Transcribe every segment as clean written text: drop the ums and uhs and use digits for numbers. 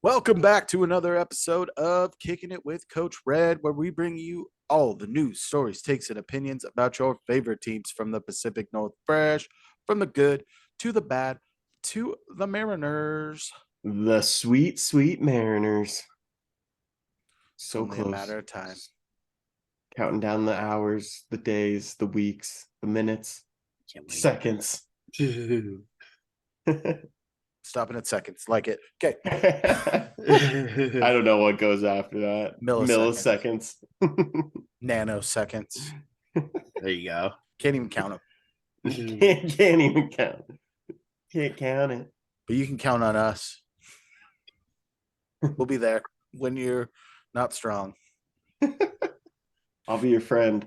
Welcome back to another episode of Kicking It with Coach Red, where we bring you all the news, stories, takes, and opinions about your favorite teams from the Pacific Northwest, from the good to the bad to the Mariners. The sweet, sweet Mariners. It's So only a close. matter of time. Counting down the hours, the days, the weeks, the minutes, Can't wait. seconds. Stopping at seconds, like it. Okay. I don't know what goes after that. Milliseconds. Milliseconds. Nanoseconds. There you go. Can't even count them, Can't even count. Can't count it. but you can count on us. We'll be there when you're not strong. I'll be your friend.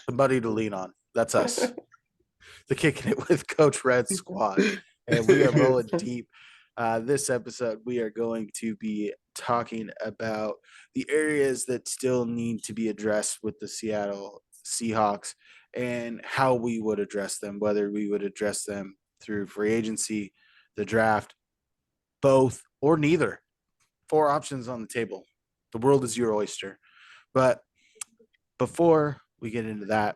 Somebody to lean on. That's us. The Kicking It with Coach Red squad. And we are rolling deep. This episode, we are going to be talking about the areas that still need to be addressed with the Seattle Seahawks and how we would address them, whether we would address them through free agency, the draft, both, or neither. 4 options on the table. The world is your oyster. But before we get into that,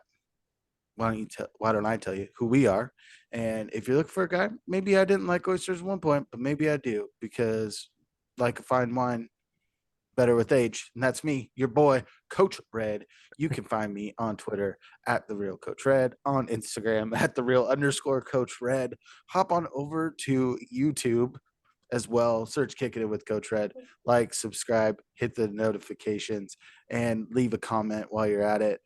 why don't I tell you who we are? And if you're looking for a guy, maybe I didn't like oysters at one point, but maybe I do because like a fine wine, better with age. And that's me, your boy, Coach Red. You can find me on Twitter at the real Coach Red, on Instagram at the real _ Coach Red. Hop on over to YouTube as well. Search Kicking It with Coach Red. Like, subscribe, hit the notifications, and leave a comment while you're at it.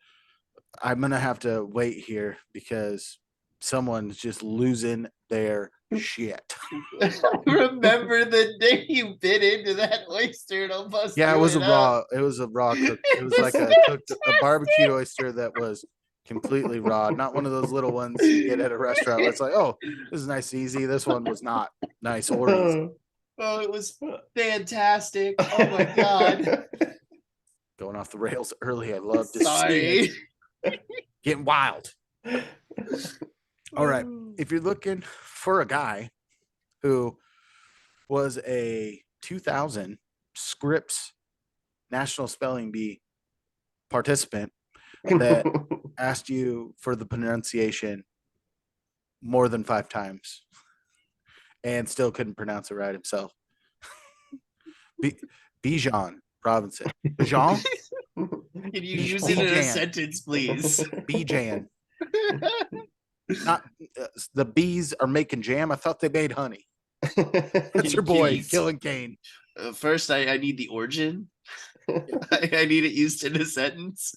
I'm going to have to wait here because someone's just losing their shit. Remember the day you bit into that oyster and almost Yeah, it threw was a up? raw. It was a raw cook. It was like a barbecued oyster that was completely raw, not one of those little ones you get at a restaurant where it's like, oh, this is nice and easy. This one was not nice or easy. Oh, it was fantastic. Oh my god. Going off the rails early. I love to see it. Sorry. Getting wild. All right. If you're looking for a guy who was a 2000 Scripps National Spelling Bee participant that asked you for the pronunciation more than 5 times and still couldn't pronounce it right himself. Bijan Robinson. Bijan? Can you use it in a sentence, please? Bijan. Not the bees are making jam. I thought they made honey. That's your boy, Killin Cain. First, I need the origin. I need it used in a sentence.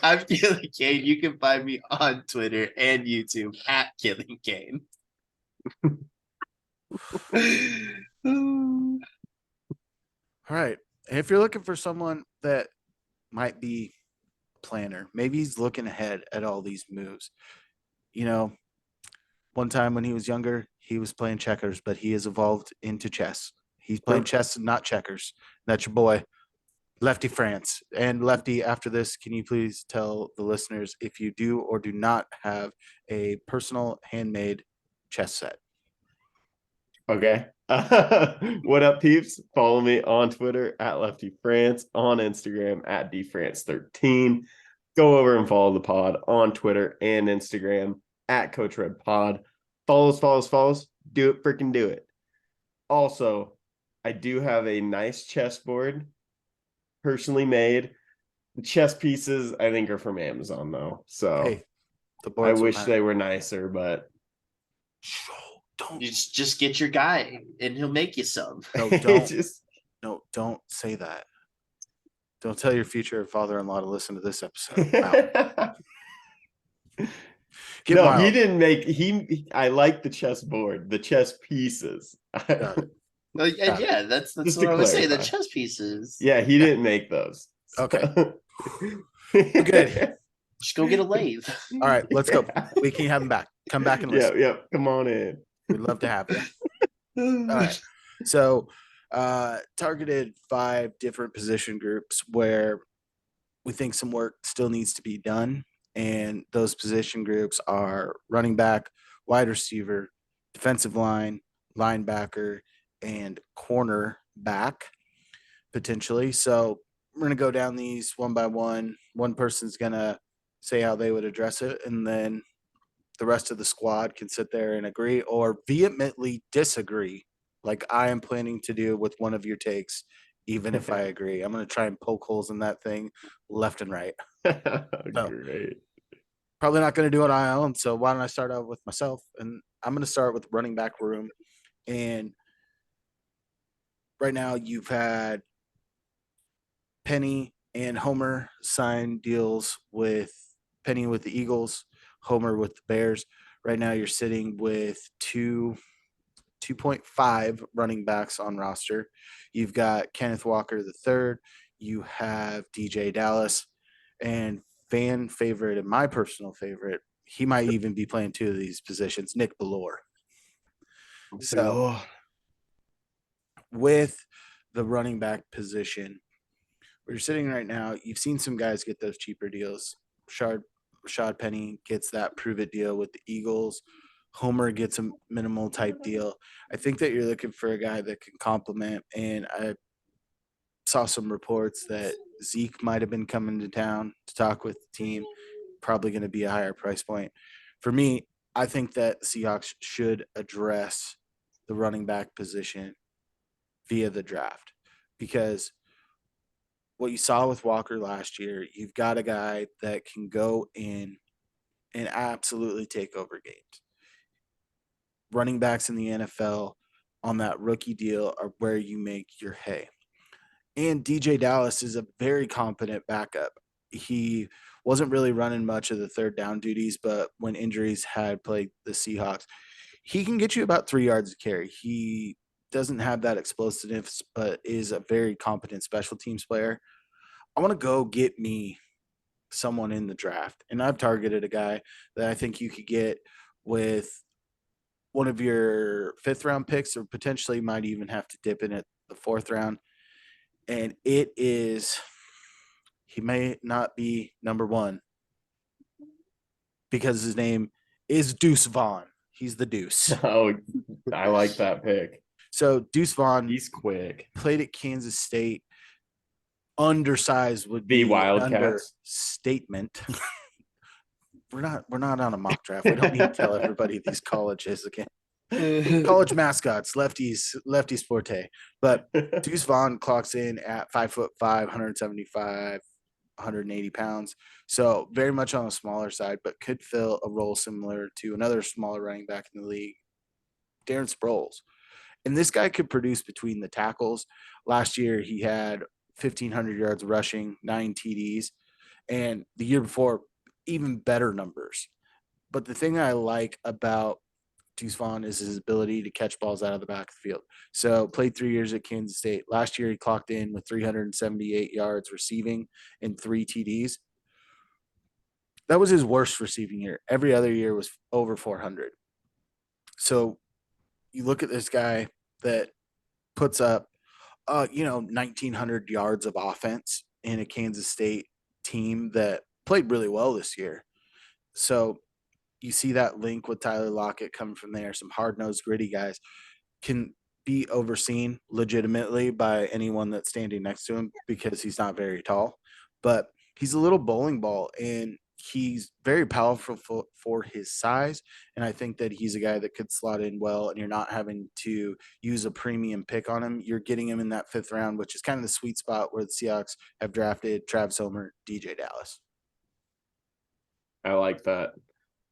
I'm Killin Cain. You can find me on Twitter and YouTube at Killin Cain. All right. And if you're looking for someone that might be a planner, maybe he's looking ahead at all these moves. You know, one time when he was younger, he was playing checkers, but he has evolved into chess. He's playing chess and not checkers. That's your boy, Lefty France. And Lefty, after this, can you please tell the listeners if you do or do not have a personal handmade chess set? Okay. What up, peeps? Follow me on Twitter at Lefty France, on Instagram at DFrance13. Go over and follow the pod on Twitter and Instagram at Coach Red Pod. Follows. Do it, freaking do it. Also, I do have a nice chessboard, personally made. The chess pieces, I think, are from Amazon, though. So Hey, the I boards wish they were nicer, but don't You just get your guy and he'll make you some. don't say that. Don't tell your future father-in-law to listen to this episode. No, wild. he didn't make I like the chessboard, the chess pieces. Yeah, that's Just what to I would say. The clarify. chess pieces. Yeah, he didn't make those. Okay. Good. Just go get a lathe. All right, let's go. We can have him back. Come back and listen. Yeah. Come on in. We'd love to have you. All right. So, targeted 5 different position groups where we think some work still needs to be done. And those position groups are running back, wide receiver, defensive line, linebacker, and corner back potentially. So we're going to go down these one by one. One person's going to say how they would address it, and then the rest of the squad can sit there and agree or vehemently disagree, like I am planning to do with one of your takes, even if I agree. I'm going to try and poke holes in that thing left and right. So, Great. probably not going to do it on my own. So why don't I start out with myself? And I'm going to start with running back room. And right now you've had Penny and Homer sign deals with Penny with the Eagles, Homer with the Bears. Right now you're sitting with 2.5 running backs on roster. You've got Kenneth Walker the third. You have DJ Dallas, and fan favorite and my personal favorite. He might even be playing two of these positions, Nick Ballore. So with the running back position, where you're sitting right now, you've seen some guys get those cheaper deals. Rashad Penny gets that prove it deal with the Eagles. Homer gets a minimal type deal. I think that you're looking for a guy that can complement. And I saw some reports that Zeke might have been coming to town to talk with the team, probably going to be a higher price point. For me, I think that the Seahawks should address the running back position via the draft, because what you saw with Walker last year, you've got a guy that can go in and absolutely take over games. Running backs in the NFL on that rookie deal are where you make your hay. And DJ Dallas is a very competent backup. He wasn't really running much of the third down duties, but when injuries had played the Seahawks, he can get you about 3 yards of carry. He doesn't have that explosiveness, but is a very competent special teams player. I want to go get me someone in the draft. And I've targeted a guy that I think you could get with one of your 5th round picks, or potentially might even have to dip in at the 4th round. And it is, he may not be number 1 because his name is Deuce Vaughn. He's the Deuce. Oh, I like that pick. So Deuce Vaughn, He's quick. played at Kansas State. Undersized would be The Wildcats. Understatement. We're not on a mock draft. We don't need to tell everybody these colleges again. College mascots, Lefty's forte. But Deuce Vaughn clocks in at 5'5", 175, 180 pounds. So very much on the smaller side, but could fill a role similar to another smaller running back in the league, Darren Sproles. And this guy could produce between the tackles. Last year, he had 1,500 yards rushing, 9 TDs. And the year before, even better numbers. But the thing I like about Deuce Vaughn is his ability to catch balls out of the back of the field. So played 3 years at Kansas State. Last year, he clocked in with 378 yards receiving and 3 TDs. That was his worst receiving year. Every other year was over 400. So you look at this guy that puts up, 1,900 yards of offense in a Kansas State team that played really well this year. So you see that link with Tyler Lockett coming from there. Some hard-nosed, gritty guys can be overseen legitimately by anyone that's standing next to him because he's not very tall. But he's a little bowling ball, and he's very powerful for his size. And I think that he's a guy that could slot in well, and you're not having to use a premium pick on him. You're getting him in that 5th round, which is kind of the sweet spot where the Seahawks have drafted Travis Homer, DJ Dallas. I like that.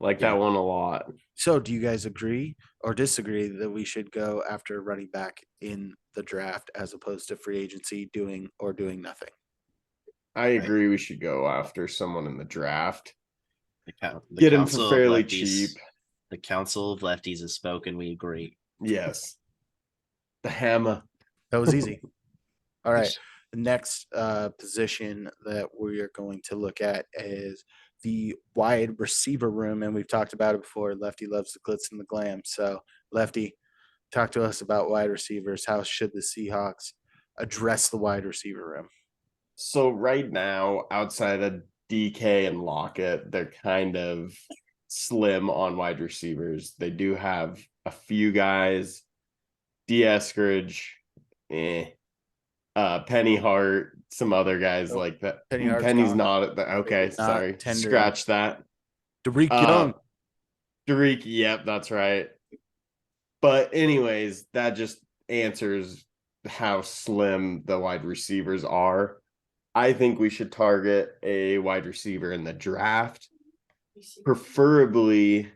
That one a lot. So do you guys agree or disagree that we should go after running back in the draft as opposed to free agency doing nothing? I agree. We should go after someone in the draft. The Get him for Council of fairly Lefties- cheap. The Council of Lefties has spoken. We agree. Yes. The hammer. That was easy. All right. The next position that we are going to look at is the wide receiver room, and we've talked about it before. Lefty loves the glitz and the glam. So, Lefty, talk to us about wide receivers. How should the Seahawks address the wide receiver room? So right now, outside of DK and Lockett, they're kind of slim on wide receivers. They do have a few guys Eskridge, Penny Hart, some other guys Nope. like that. Penny Hart's Penny's gone. not at the They okay. did not Sorry, tender him. scratch that. Derek Young. Derek, yep, that's right. But anyways, that just answers how slim the wide receivers are. I think we should target a wide receiver in the draft, preferably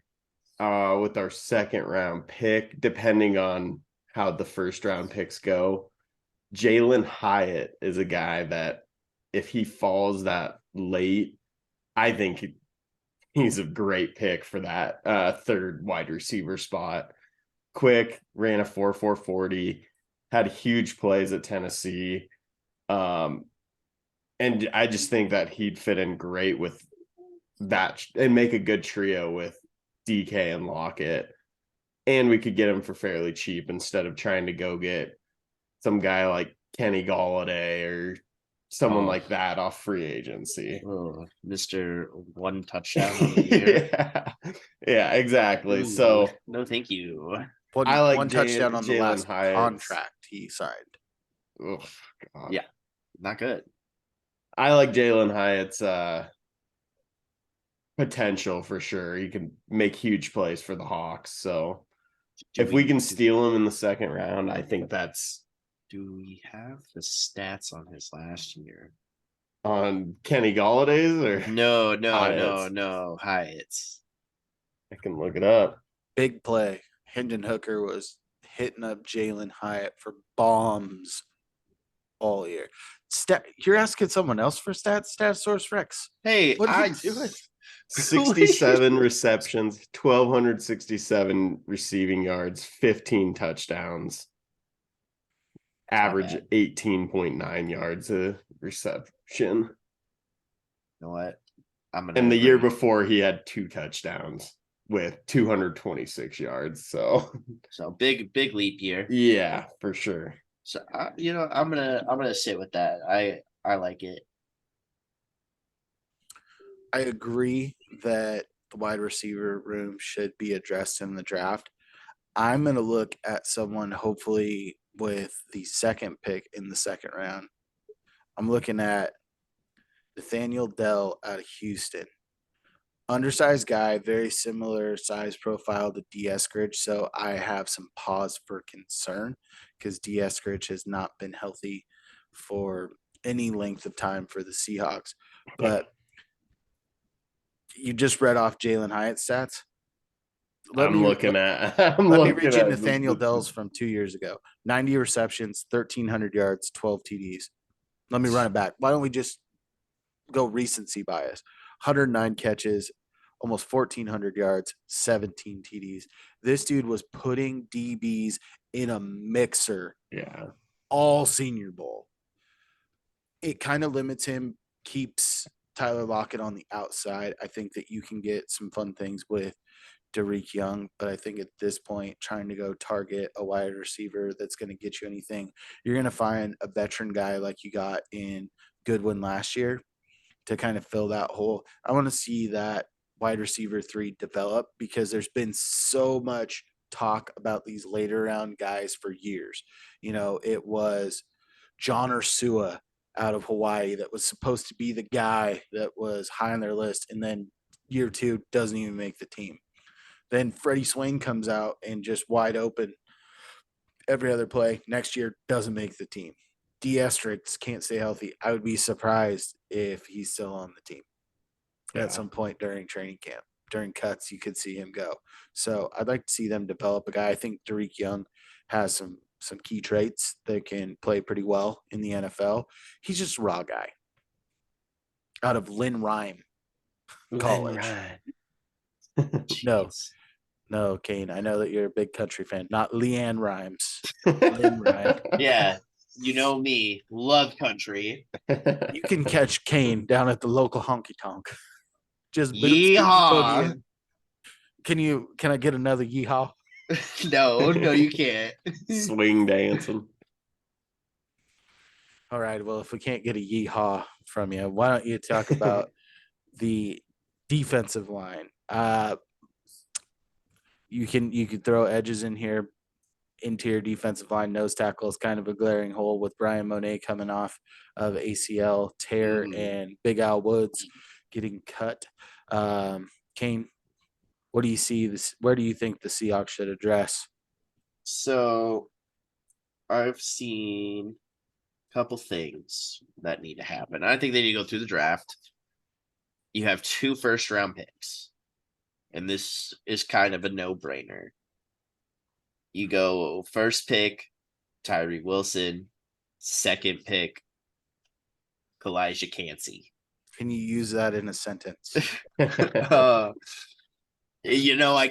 with our second round pick, depending on how the first round picks go. Jalen Hyatt is a guy that if he falls that late, I think he's a great pick for that third wide receiver spot. Quick, ran a 4.40, had huge plays at Tennessee. And I just think that he'd fit in great with that and make a good trio with DK and Lockett. And we could get him for fairly cheap instead of trying to go get some guy like Kenny Galladay or someone like that off free agency. Oh, Mr. One touchdown on the year. Yeah, exactly. Ooh, so no, thank you. I like one touchdown on the Jalen last Hyatt's contract he signed. Oh, God. Yeah, not good. I like Jalen Hyatt's potential for sure. He can make huge plays for the Hawks. So if we can steal him in the second round, I think that's. Do we have the stats on his last year? On Kenny Galladay's or No, Hyatt's? Hyatt's. I can look it up. Big play. Hendon Hooker was hitting up Jalen Hyatt for bombs all year. You're asking someone else for stats? Stat Source Rex. Hey, What are you doing? 67 receptions, 1,267 receiving yards, 15 touchdowns, average 18.9 yards a reception. You know what? And the year before, he had 2 touchdowns with 226 yards. So big leap year. Yeah, for sure. So I'm gonna sit with that. I like it. I agree that the wide receiver room should be addressed in the draft. I'm going to look at someone hopefully with the second pick in the second round. I'm looking at Nathaniel Dell out of Houston. Undersized guy, very similar size profile to Eskridge, so I have some pause for concern because Eskridge has not been healthy for any length of time for the Seahawks. But you just read off Jalen Hyatt's stats. Let me read you Nathaniel Dell's from 2 years ago. 90 receptions, 1,300 yards, 12 TDs. Let me run it back. Why don't we just go recency bias? 109 catches, almost 1,400 yards, 17 TDs. This dude was putting DBs in a mixer all Senior Bowl. It kind of limits him, keeps Tyler Lockett on the outside. I think that you can get some fun things with Derek Young, but I think at this point, trying to go target a wide receiver that's going to get you anything, you're going to find a veteran guy like you got in Goodwin last year to kind of fill that hole. I want to see that wide receiver 3 develop because there's been so much talk about these later round guys for years. It was John Ursua out of Hawaii that was supposed to be the guy that was high on their list, and then year 2 doesn't even make the team. Then Freddie Swain comes out and just wide open every other play. Next year doesn't make the team. Eskridge can't stay healthy. I would be surprised if he's still on the team at some point during training camp. During cuts, you could see him go. So I'd like to see them develop a guy. I think Derek Young has some key traits that can play pretty well in the NFL. He's just a raw guy out of Lynn Rhyme College. No, Cain, I know that you're a big country fan, not Leanne Rhymes. Lynn Rhyme. Yeah, you know me, love country. You can catch Cain down at the local honky tonk. Just yeehaw. Can I get another yeehaw? No, you can't. Swing dancing. All right. Well, if we can't get a yeehaw from you, why don't you talk about the defensive line? You can throw edges in here. interior defensive line nose tackle is kind of a glaring hole with Brian Monet coming off of ACL tear and Big Al Woods getting cut. Cain, what do you see this? Where do you think the Seahawks should address? So I've seen a couple things that need to happen. I think they need to go through the draft. You have 2 first-round picks, and this is kind of a no-brainer. You go first pick, Tyree Wilson, second pick, Kalijah Cansey. Can you use that in a sentence? I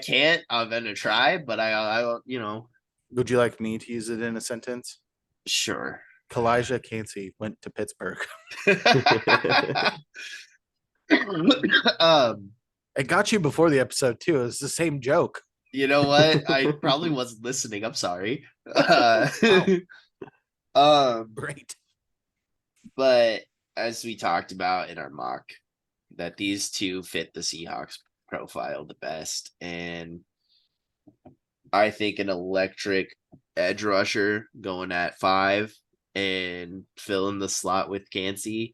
can't. I'm gonna try, but I Would you like me to use it in a sentence? sure. Kalijah Cansey went to Pittsburgh. It got you before the episode too. It was the same joke. You know what? I probably wasn't listening. I'm sorry. Great. But as we talked about in our mock, that these 2 fit the Seahawks profile the best. And I think an electric edge rusher going at 5 and filling the slot with Cansey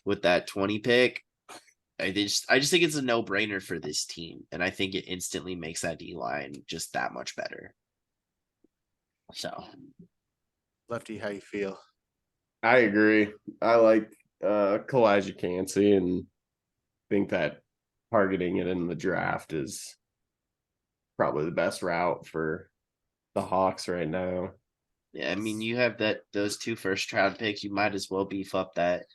with that 20 pick. I just think it's a no-brainer for this team. And I think it instantly makes that D-line just that much better. So Lefty, how you feel? I agree. I like Kalijah Cansey and think that targeting it in the draft is probably the best route for the Hawks right now. yeah, I mean, you have those 2 first-round picks. You might as well beef up that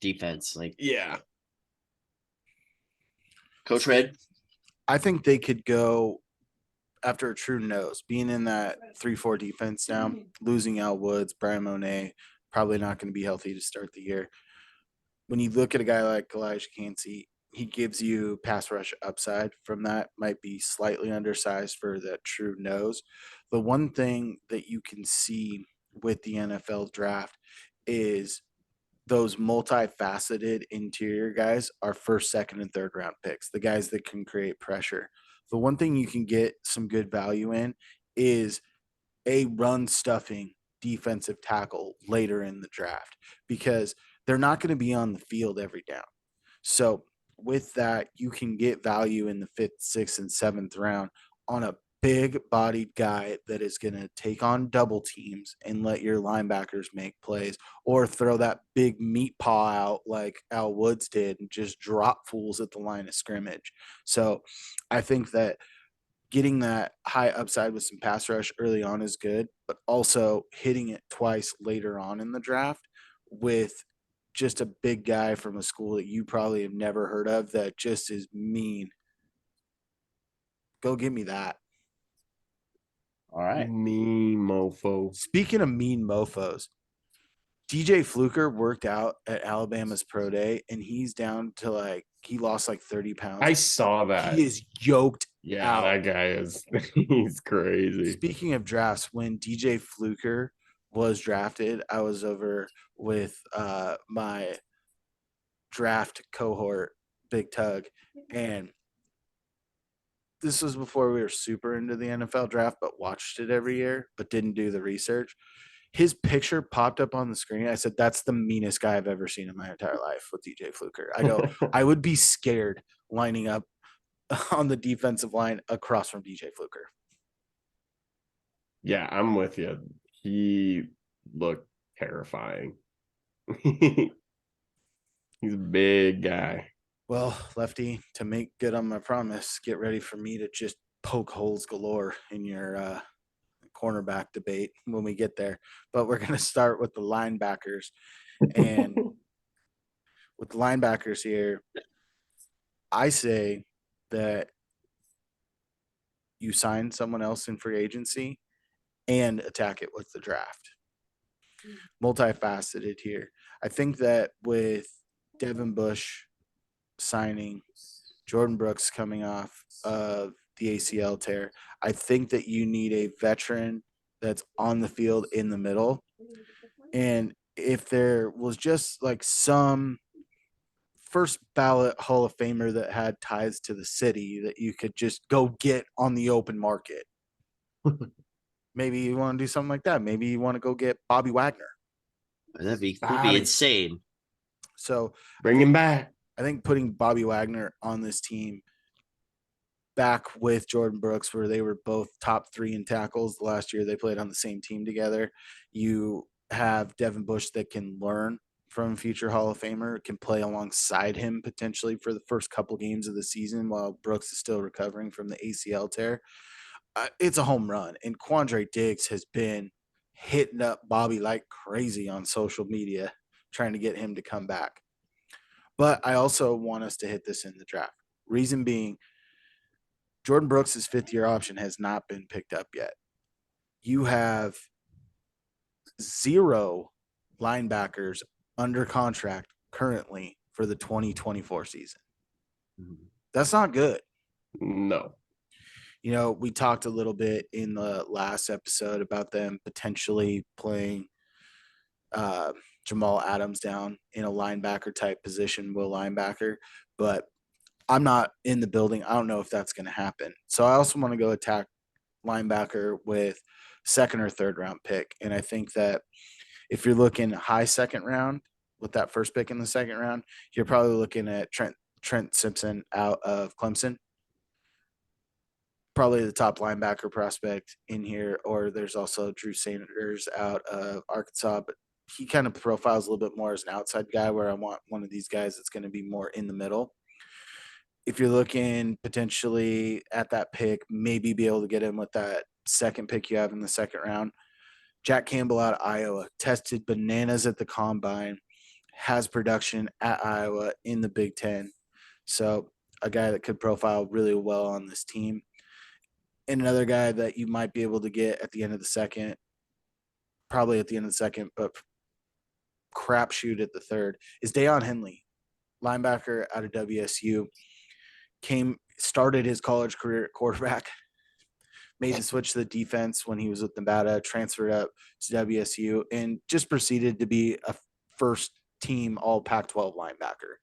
defense. Like, Yeah. Coach Red. I think they could go after a true nose, being in that 3-4 defense now, losing Al Woods, Brian Monet, probably not going to be healthy to start the year. When you look at a guy like Kalijah Cansey, he gives you pass rush upside from that, might be slightly undersized for that true nose. The one thing that you can see with the NFL draft is those multifaceted interior guys are first, second, and third round picks, the guys that can create pressure. The one thing you can get some good value in is a run stuffing defensive tackle later in the draft because they're not going to be on the field every down. So with that, you can get value in the 5th, 6th, and 7th round on a big bodied guy that is going to take on double teams and let your linebackers make plays or throw that big meat paw out like Al Woods did and just drop fools at the line of scrimmage. So I think that getting that high upside with some pass rush early on is good, but also hitting it twice later on in the draft with just a big guy from a school that you probably have never heard of that just is mean. Go give me that. All right. Mean mofo. Speaking of mean mofos, DJ Fluker worked out at Alabama's pro day and he's down to he lost 30 pounds. I saw that. He is yoked Yeah, out. that guy is he's crazy. Speaking of drafts, when DJ Fluker was drafted, I was over with my draft cohort, Big Tug, and this was before we were super into the NFL draft, but watched it every year, but didn't do the research. His picture popped up on the screen. I said, that's the meanest guy I've ever seen in my entire life with DJ Fluker. I go, I would be scared lining up on the defensive line across from DJ Fluker. Yeah, I'm with you. He looked terrifying. He's a big guy. Well, Lefty, to make good on my promise, get ready for me to just poke holes galore in your cornerback debate when we get there. But we're going to start with the linebackers. And with the linebackers here, I say that you sign someone else in free agency and attack it with the draft. Multifaceted here. I think that with Devin Bush signing, Jordan Brooks coming off of the ACL tear, I think that you need a veteran that's on the field in the middle. And if there was just some first ballot Hall of Famer that had ties to the city that you could just go get on the open market. Maybe you want to do something like that. Maybe you want to go get Bobby Wagner. That'd be Bobby. insane. So Bring him back. I think putting Bobby Wagner on this team back with Jordan Brooks, where they were both top 3 in tackles the last year they played on the same team together. You have Devin Bush that can learn from future Hall of Famer, can play alongside him potentially for the first couple games of the season while Brooks is still recovering from the ACL tear. It's a home run. And Quandre Diggs has been hitting up Bobby like crazy on social media, trying to get him to come back. But I also want us to hit this in the draft. Reason being, Jordan Brooks' 5th-year option has not been picked up yet. You have 0 linebackers under contract currently for the 2024 season. That's not good. No. You know, we talked a little bit in the last episode about them potentially playing Jamal Adams down in a linebacker type position, will linebacker, but I'm not in the building. I don't know if that's going to happen. So I also want to go attack linebacker with 2nd or 3rd round pick. And I think that if you're looking high 2nd round with that first pick in the 2nd round, you're probably looking at Trent Simpson out of Clemson. Probably the top linebacker prospect in here, or there's also Drew Sanders out of Arkansas, but he kind of profiles a little bit more as an outside guy, where I want one of these guys that's going to be more in the middle. If you're looking potentially at that pick, maybe be able to get him with that 2nd pick you have in the 2nd round. Jack Campbell out of Iowa, tested bananas at the combine, has production at Iowa in the Big Ten. So a guy that could profile really well on this team. And another guy that you might be able to get at the end of the 2nd, probably at the end of the 2nd, but crapshoot at the 3rd, is Deion Henley, linebacker out of WSU. Started his college career at quarterback, made the switch to the defense when he was with Nevada, transferred up to WSU, and just proceeded to be a first-team all Pac-12 linebacker.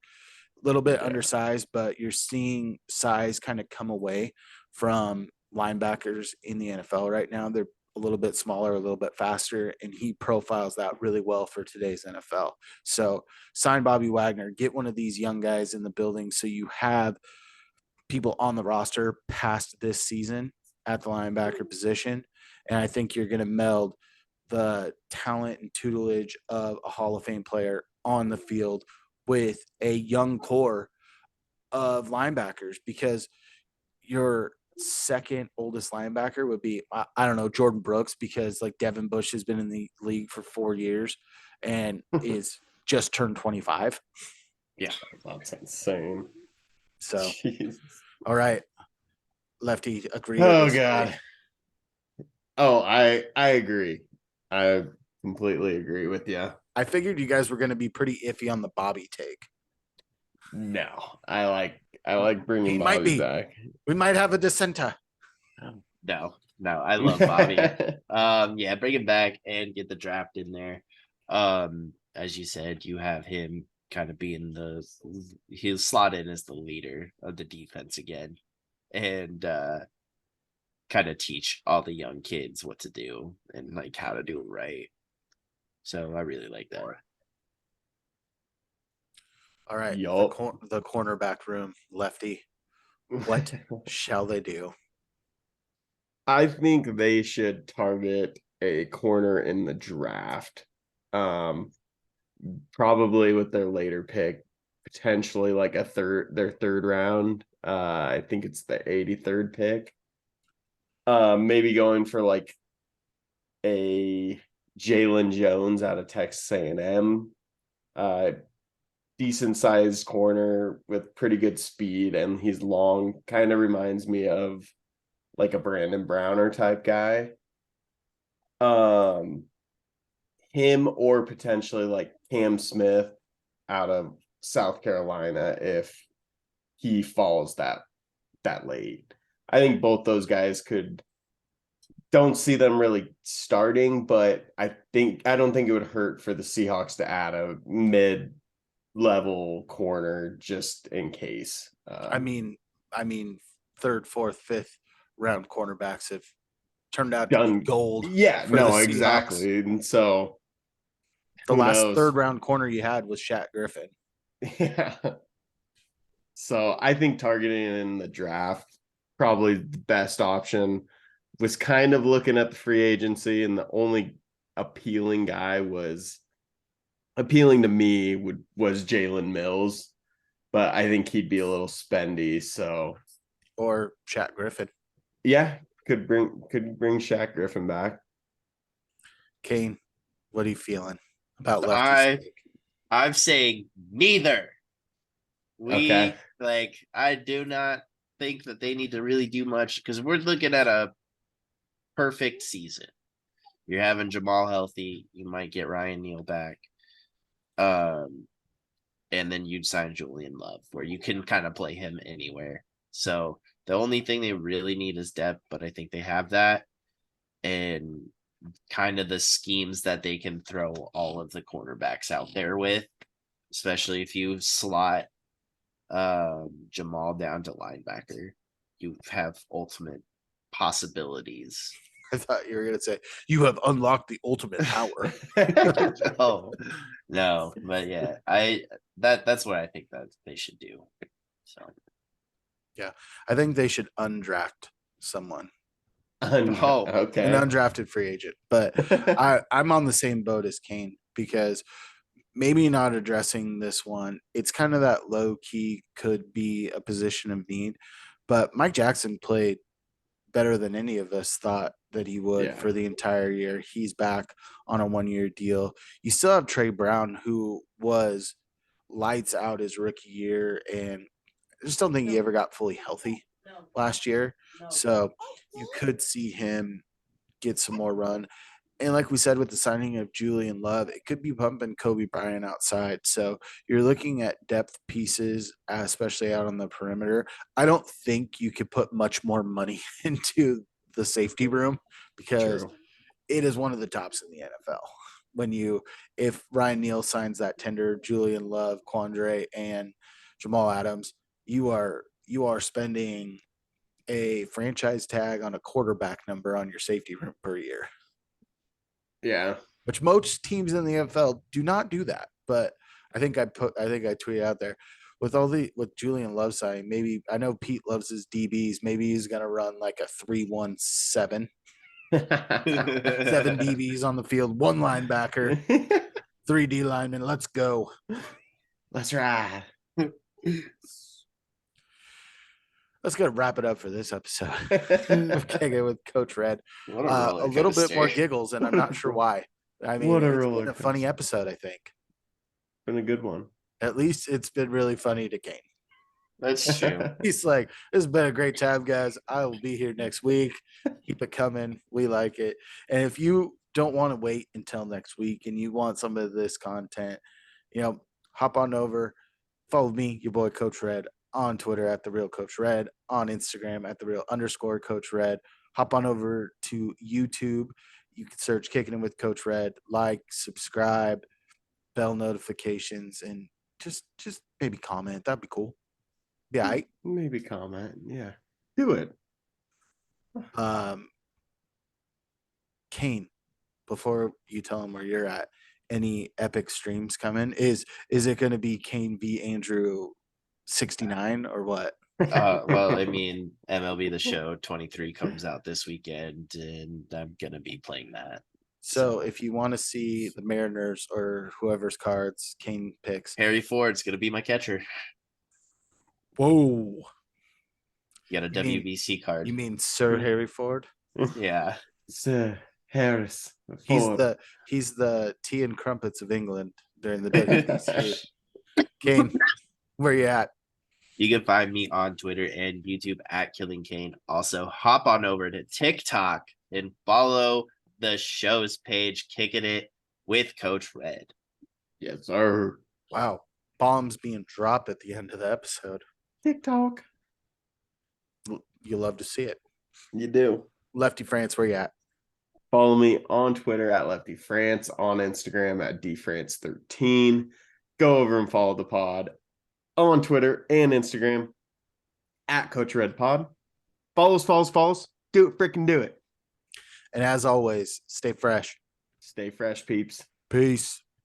A little bit undersized, but you're seeing size kind of come away from linebackers in the NFL right now. They're a little bit smaller, a little bit faster, and he profiles that really well for today's NFL. So sign Bobby Wagner, get one of these young guys in the building so you have people on the roster past this season at the linebacker position. And I think you're going to meld the talent and tutelage of a Hall of Fame player on the field with a young core of linebackers, because your 2nd oldest linebacker would be, I don't know, Jordan Brooks, because like Devin Bush has been in the league for 4 years and is just turned 25. Yeah. That's insane. So, Jeez. all right. Lefty, agree. Oh God. Oh, I agree. I completely agree with you. I figured you guys were going to be pretty iffy on the Bobby take. No, I like bringing He might Bobby be. back. We might have a dissenter. No, I love Bobby. Yeah, bring him back and get the draft in there. As you said, you have him kind of being he'll slot in as the leader of the defense again, and kind of teach all the young kids what to do and like how to do it right. So I really like that. All right. Yup. The cornerback room, Lefty. What shall they do? I think they should target a corner in the draft. Probably with their later pick, potentially like their 3rd round. I think it's the 83rd pick. Maybe going for like a Jalen Jones out of Texas A&M. Decent sized corner with pretty good speed, and he's long. Kind of reminds me of like a Brandon Browner type guy. Him or potentially like Cam Smith out of South Carolina if he falls that late. I think both those guys don't see them really starting, but I don't think it would hurt for the Seahawks to add a mid-level corner just in case. I mean, 3rd, 4th, 5th round cornerbacks have turned out to be gold. Yeah, for the no, Seahawks. exactly. And so The who last knows? third round corner you had was Shaq Griffin. Yeah. So I think targeting in the draft, probably the best option. Was kind of looking at the free agency, and the only appealing guy was appealing to me was Jalen Mills, but I think he'd be a little spendy. So Or Shaq Griffin. yeah, could bring Shaq Griffin back. Cain, what are you feeling about Lefty? I'm saying neither. Okay. I do not think that they need to really do much because we're looking at a perfect season. You're having Jamal healthy. You might get Ryan Neal back. And then you'd sign Julian Love, where you can kind of play him anywhere. So the only thing they really need is depth, but I think they have that. And kind of the schemes that they can throw all of the cornerbacks out there with, especially if you slot Jamal down to linebacker, you have ultimate possibilities. I thought you were going to say you have unlocked the ultimate power. Oh no, but yeah, that's what I think that they should do. So yeah, I think they should undraft someone. Okay. An undrafted free agent. But I'm on the same boat as Cain because maybe not addressing this one. It's kind of that low key could be a position of need. But Mike Jackson played better than any of us thought that he would for the entire year. He's back on a 1-year deal. You still have Trey Brown, who was lights out his rookie year, and I just don't think he ever got fully healthy last year. So you could see him get some more run. And like we said, with the signing of Julian Love, it could be bumping Kobe Bryant outside. So you're looking at depth pieces, especially out on the perimeter. I don't think you could put much more money into the safety room because it is one of the tops in the NFL. If Ryan Neal signs that tender, Julian Love, Quandre, and Jamal Adams, you are spending a franchise tag on a quarterback number on your safety room per year. Yeah. Which most teams in the NFL do not do that. But I think I tweeted out there with Julian Love signing, maybe I know Pete loves his DBs. Maybe he's gonna run like a 3-1-7. 7 DBs on the field, 1 linebacker, 3 D linemen. Let's go. Let's ride. Let's go wrap it up for this episode of Kickin with Coach Red. A little bit more giggles, and I'm not sure why. I mean, it's been a funny episode, I think. Been a good one. At least it's been really funny to Cain. That's true. He's like, this has been a great time, guys. I will be here next week. Keep it coming. We like it. And if you don't want to wait until next week and you want some of this content, hop on over. Follow me, your boy Coach Red, on Twitter at The Real Coach Red, on Instagram at @the_Real_Coach Red. Hop on over to YouTube. You can search Kicking with Coach Red, like, subscribe, bell notifications, and just maybe comment. That'd be cool. Yeah, maybe comment. Yeah, do it. Cain, before you tell him where you're at, any epic streams coming? Is it going to be Cain v Andrew 69 or what? Well, I mean, MLB The Show 23 comes out this weekend, and I'm gonna be playing that. So if you want to see the Mariners or whoever's cards Cain picks, Harry Ford's gonna be my catcher. Whoa! You got a WBC card. You mean Sir Harry Ford? Yeah, Sir Harris. Ford. He's the tea and crumpets of England during the WBC. Cain, where you at? You can find me on Twitter and YouTube at Killing Cain. Also, hop on over to TikTok and follow the show's page, Kicking It with Coach Red. Yes, sir. Wow. Bombs being dropped at the end of the episode. TikTok. You love to see it. You do. Lefty France, where you at? Follow me on Twitter at Lefty France, on Instagram at DFrance13. Go over and follow the pod on Twitter and Instagram at Coach Red Pod. Follows. Do it, freaking do it. And as always, stay fresh. Stay fresh, peeps. Peace.